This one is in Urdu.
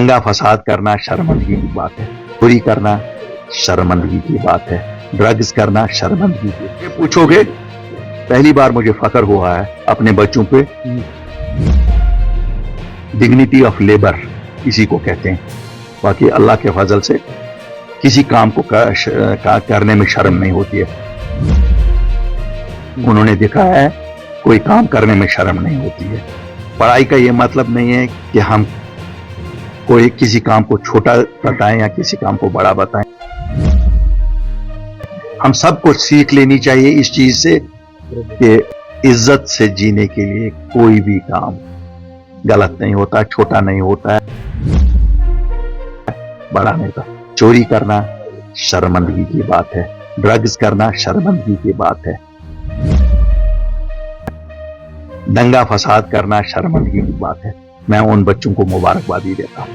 دنگا فساد کرنا شرمندگی کی بات ہے، چوری کرنا شرمندگی کی بات ہے، ڈرگز کرنا شرمندگی کی. یہ پوچھو گے پہلی بار مجھے فخر ہوا ہے اپنے بچوں پہ. ڈگنیٹی آف لیبر اسی کو کہتے ہیں. باقی اللہ کے فضل سے کسی کام کو کرنے میں شرم نہیں ہوتی ہے. انہوں نے دکھایا ہے کوئی کام کرنے میں شرم نہیں ہوتی ہے. پڑھائی کا یہ مطلب نہیں ہے کہ ہم کوئی کسی کام کو چھوٹا بتائیں یا کسی کام کو بڑا بتائیں. ہم سب کو سیکھ لینی چاہیے اس چیز سے کہ عزت سے جینے کے لیے کوئی بھی کام غلط نہیں ہوتا، چھوٹا نہیں ہوتا ہے، بڑا نہیں ہوتا. چوری کرنا شرمندگی کی بات ہے، ڈرگز کرنا شرمندگی کی بات ہے، دنگا فساد کرنا شرمندگی کی بات ہے. میں ان بچوں کو مبارکبادی دیتا ہوں.